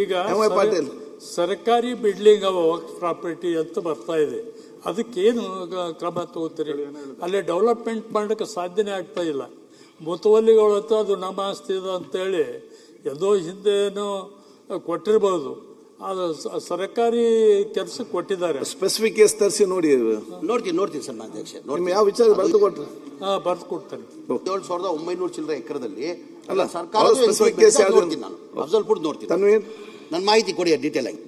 ಈಗ ಸರ್ಕಾರಿ ಬಿಲ್ಡಿಂಗ್ ವಕ್ಫ್ ಪ್ರಾಪರ್ಟಿ ಅಂತ ಬರ್ತಾ ಇದೆ, ಅದಕ್ಕೇನು ಕ್ರಮ ತಗೋತೀರಿ? ಅಲ್ಲಿ ಡೆವಲಪ್ಮೆಂಟ್ ಮಾಡಕ್ಕೆ ಸಾಧ್ಯನೇ ಆಗ್ತಾ ಇಲ್ಲ. ಮುತುವಲ್ಲಿಗಳು ಅಂತ ಅದು ನಮ್ಮ ಆಸ್ತಿ ಇದೆ ಅಂತೇಳಿ ಎಲ್ಲೋ ಹಿಂದೇನೋ ಕೊಟ್ಟಿರ್ಬೋದು, ಅದು ಸರ್ಕಾರಿ ಕೆಲಸಕ್ಕೆ ಕೊಟ್ಟಿದ್ದಾರೆ. ಸ್ಪೆಸಿಫಿಕ್ ಕೇಸ್ ತರಿಸಿ ನೋಡ್ತೀನಿ ಸರ್ ಅಧ್ಯಕ್ಷ. ಯಾವ ವಿಚಾರ ಬರೆದು ಕೊಟ್ರು? ಬರೆದು ಕೊಡ್ತೇನೆ. 7,900 ಚಿಲ್ಲರೆ ಎಕರೆದಲ್ಲಿ ಅಲ್ಲ ಸರ್ಕಾರ ನೋಡ್ತೀನಿ. ನನ್ನ ಮಾಹಿತಿ ಕೊಡಿ ಡೀಟೇಲ್ ಆಗಿ.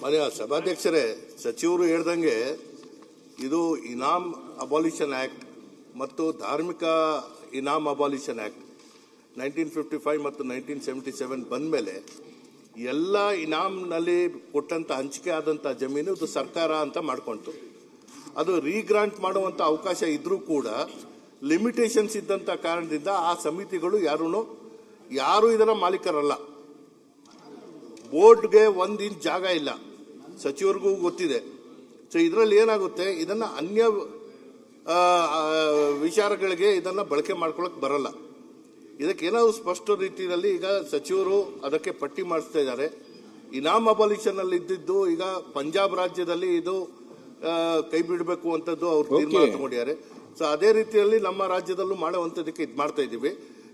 ಮಾನ್ಯ ಸಭಾಧ್ಯಕ್ಷರೇ, ಸಚಿವರು ಹೇಳ್ದಂಗೆ ಇದು ಇನಾಮ್ ಅಬಾಲಿಷನ್ ಆಕ್ಟ್ ಮತ್ತು ಧಾರ್ಮಿಕ ಇನಾಮ್ ಅಬಾಲಿಷನ್ ಆಕ್ಟ್ 1955 ಮತ್ತು 1977 ಬಂದ ಮೇಲೆ ಎಲ್ಲ ಇನಾಮ್ನಲ್ಲಿ ಕೊಟ್ಟಂತ ಹಂಚಿಕೆ ಆದಂತ ಜಮೀನು ಇದು ಸರ್ಕಾರ ಅಂತ ಮಾಡ್ಕೊಂತು. ಅದು ರೀಗ್ರಾಂಟ್ ಮಾಡುವಂತ ಅವಕಾಶ ಇದ್ರೂ ಕೂಡ ಲಿಮಿಟೇಷನ್ಸ್ ಇದ್ದಂತ ಕಾರಣದಿಂದ ಆ ಸಮಿತಿಗಳು ಯಾರು ಇದರ ಮಾಲೀಕರಲ್ಲ. ಬೋರ್ಡ್ಗೆ 1 ಇಂಚ್ ಜಾಗ ಇಲ್ಲ, ಸಚಿವರಿಗೂ ಗೊತ್ತಿದೆ. ಸೊ ಇದರಲ್ಲಿ ಏನಾಗುತ್ತೆ, ಇದನ್ನ ಅನ್ಯ ವಿಚಾರಗಳಿಗೆ ಇದನ್ನ ಬಳಕೆ ಮಾಡ್ಕೊಳಕ್ ಬರಲ್ಲ. ಇದಕ್ಕೇನಾದ್ರು ಸ್ಪಷ್ಟ ರೀತಿಯಲ್ಲಿ ಈಗ ಸಚಿವರು ಅದಕ್ಕೆ ಪಟ್ಟಿ ಮಾಡಿಸ್ತಾ ಇದ್ದಾರೆ. ಇನಾಮ್ ಅಬಾಲಿಷನ್ ಅಲ್ಲಿ ಇದ್ದಿದ್ದು ಈಗ ಪಂಜಾಬ್ ರಾಜ್ಯದಲ್ಲಿ ಇದು ಕೈ ಬಿಡಬೇಕು ಅಂತದ್ದು ಅವ್ರು ತೀರ್ಮಾನ ತಗೊಂಡಿದ್ದಾರೆ. ಸೊ ಅದೇ ರೀತಿಯಲ್ಲಿ ನಮ್ಮ ರಾಜ್ಯದಲ್ಲೂ ಮಾಡುವಂತದಕ್ಕೆ ಇದು ಮಾಡ್ತಾ ಇದ್ದೀವಿ.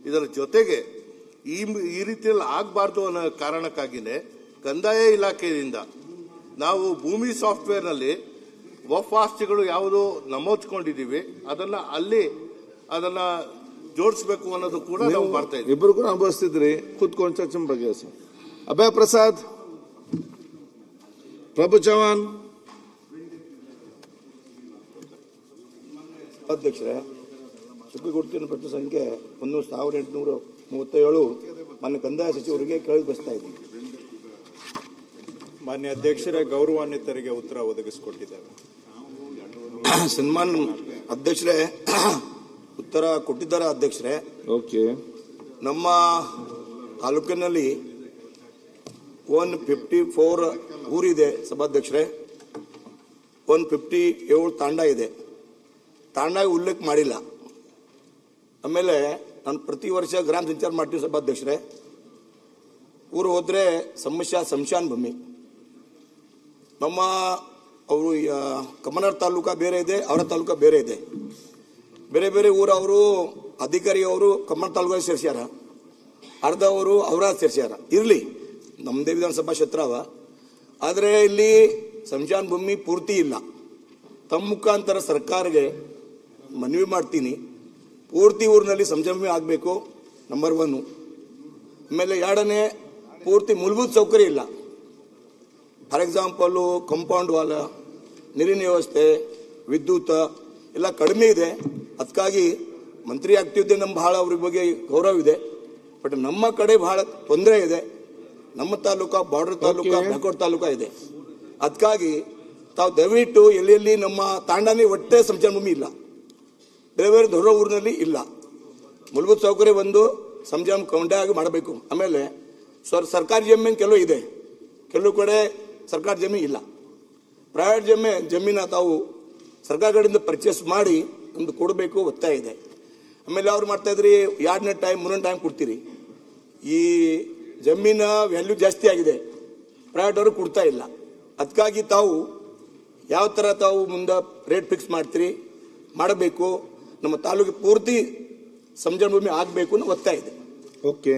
ಇದರ ಜೊತೆಗೆ ಈ ರೀತಿಯಲ್ಲಿ ಆಗಬಾರ್ದು ಅನ್ನೋ ಕಾರಣಕ್ಕಾಗಿನೇ ಕಂದಾಯ ಇಲಾಖೆಯಿಂದ ನಾವು ಭೂಮಿ ಸಾಫ್ಟ್ವೇರ್ ನಲ್ಲಿ ವಫ್ ಆಸ್ತಿಗಳು ಯಾವುದು ನಮೂದಿಸಿಕೊಂಡಿದ್ದೀವಿ ಅದನ್ನ ಜೋಡಿಸಬೇಕು ಅನ್ನೋದು ಕೂಡ ನಾವು ಮಾಡ್ತಾ ಇದ್ದೀವಿ. ಇಬ್ಬರು ಕೂಡ ಅನುಭವಿಸ್ತಿದ್ರಿ, ಕೂತ್ಕೊಂಡು ಚರ್ಚೆ ಬಗೆಹರಿಸಿ. ಅಭಯ ಪ್ರಸಾದ್, ಪ್ರಭು ಚವ್ಹಾಣ್. ಅಧ್ಯಕ್ಷರೇ, ಸುಪ್ರೀಂಕೋರ್ಟಿನ ಪ್ರತಿ ಸಂಖ್ಯೆ 1837 ಮಾನ್ಯ ಕಂದಾಯ ಸಚಿವರಿಗೆ ಕೇಳಿಬಯಸ್ತಾ ಇದ್ದೀನಿ. ಮಾನ್ಯ ಅಧ್ಯಕ್ಷರೇ, ಗೌರವಾನ್ವಿತರಿಗೆ ಉತ್ತರ ಒದಗಿಸಿಕೊಟ್ಟಿದ್ದೇವೆ. ಸನ್ಮಾನ್ ಅಧ್ಯಕ್ಷರೇ, ಉತ್ತರ ಕೊಟ್ಟಿದ್ದಾರೆ ಅಧ್ಯಕ್ಷರೇ. ಓಕೆ. ನಮ್ಮ ತಾಲೂಕಿನಲ್ಲಿ 154 ಊರಿದೆ ಸಭಾಧ್ಯಕ್ಷರೇ, 157 ತಾಂಡ ಇದೆ. ತಾಂಡಾಗ ಉಲ್ಲೇಖ ಮಾಡಿಲ್ಲ. ಆಮೇಲೆ ನಾನು ಪ್ರತಿ ವರ್ಷ ಗ್ರಾಮ ಸಂಚಾರ ಮಾಡ್ತೀವಿ ಸಭಾಧ್ಯಕ್ಷರೇ. ಊರು ಹೋದ್ರೆ ಸಂಶಾನ ಭೂಮಿ. ನಮ್ಮ ಅವರು ಕಮನರ್ ತಾಲೂಕಾ ಬೇರೆ ಇದೆ, ಅವರ ತಾಲೂಕಾ ಬೇರೆ ಇದೆ. ಬೇರೆ ಬೇರೆ ಊರು ಅವರು ಅಧಿಕಾರಿ ಅವರು ಕಮನರ್ ತಾಲೂಕಾ ಸೇರಿಸ್ಯಾರ, ಅರ್ಧ ಅವರು ಅವರ ಸೇರಿಸ್ಯಾರ. ಇರಲಿ, ನಮ್ಮದೇ ವಿಧಾನಸಭಾ ಕ್ಷೇತ್ರ ಅವ. ಆದರೆ ಇಲ್ಲಿ ಸಂಶಾನ ಭೂಮಿ ಪೂರ್ತಿ ಇಲ್ಲ. ತಮ್ಮ ಮುಖಾಂತರ ಸರ್ಕಾರಕ್ಕೆ ಮನವಿ ಮಾಡ್ತೀನಿ, ಪೂರ್ತಿ ಊರಿನಲ್ಲಿ ಸಂಶಾನ ಭೂಮಿ ಆಗಬೇಕು, ನಂಬರ್ 1. ಆಮೇಲೆ 2ನೇ, ಪೂರ್ತಿ ಮೂಲಭೂತ ಸೌಕರ್ಯ ಇಲ್ಲ. ಫಾರ್ ಎಕ್ಸಾಂಪಲ್ ಕಾಂಪೌಂಡ್ ವಾಲ್, ನೀರಿನ ವ್ಯವಸ್ಥೆ, ವಿದ್ಯುತ್ ಎಲ್ಲ ಕಡಿಮೆ ಇದೆ. ಅದಕ್ಕಾಗಿ ಮಂತ್ರಿ ಆಗ್ತಿದ್ದೆ ನಮ್ಮ ಬಹಳ ಅವ್ರ ಬಗ್ಗೆ ಗೌರವ ಇದೆ. ಬಟ್ ನಮ್ಮ ಕಡೆ ಬಹಳ ತೊಂದರೆ ಇದೆ. ನಮ್ಮ ತಾಲೂಕಾ ಬಾರ್ಡರ್ ತಾಲೂಕಾ, ಬ್ಯಾಕ್ವರ್ಡ್ ತಾಲೂಕಾ ಇದೆ. ಅದಕ್ಕಾಗಿ ತಾವು ದಯವಿಟ್ಟು ಎಲ್ಲೆಲ್ಲಿ ನಮ್ಮ ತಾಂಡಾನೇ ಒಟ್ಟೆ ಸಂಚಾರ ಭೂಮಿ ಇಲ್ಲ, ಬೇರೆ ಬೇರೆ ದೊಡ್ಡ ಊರಿನಲ್ಲಿ ಇಲ್ಲ. ಮೂಲಭೂತ ಸೌಕರ್ಯ ಒಂದು ಸಂಚಾರ ಕೌಂಟೆ ಆಗಿ ಮಾಡಬೇಕು. ಆಮೇಲೆ ಸರ್ಕಾರಿ ಜಮೀನು ಕೆಲವು ಇದೆ, ಕೆಲವು ಕಡೆ ಸರ್ಕಾರಿ ಜಮೀನು ಇಲ್ಲ. ಪ್ರೈವೇಟ್ ಜಮೀನ ತಾವು ಸರ್ಕಾರ ಕಡೆಯಿಂದ ಪರ್ಚೇಸ್ ಮಾಡಿ ನಮ್ದು ಕೊಡಬೇಕು, ಒತ್ತಾಯ ಇದೆ. ಆಮೇಲೆ ಅವ್ರು ಮಾಡ್ತಾ ಇದ್ರಿ 2ನೇ ಟೈಮ್ 3ನೇ ಟೈಮ್ ಕೊಡ್ತೀರಿ. ಈ ಜಮೀನ ವ್ಯಾಲ್ಯೂ ಜಾಸ್ತಿ ಆಗಿದೆ, ಪ್ರೈವೇಟ್ ಅವರು ಕೊಡ್ತಾ ಇಲ್ಲ. ಅದಕ್ಕಾಗಿ ತಾವು ಯಾವ ಥರ ತಾವು ಮುಂದೆ ರೇಟ್ ಫಿಕ್ಸ್ ಮಾಡ್ತೀರಿ, ಮಾಡಬೇಕು. ನಮ್ಮ ತಾಲೂಕು ಪೂರ್ತಿ ಸಂಚಾರ ಭೂಮಿ ಆಗಬೇಕು ಅನ್ನೋ ಒತ್ತಾಯ ಇದೆ. ಓಕೆ.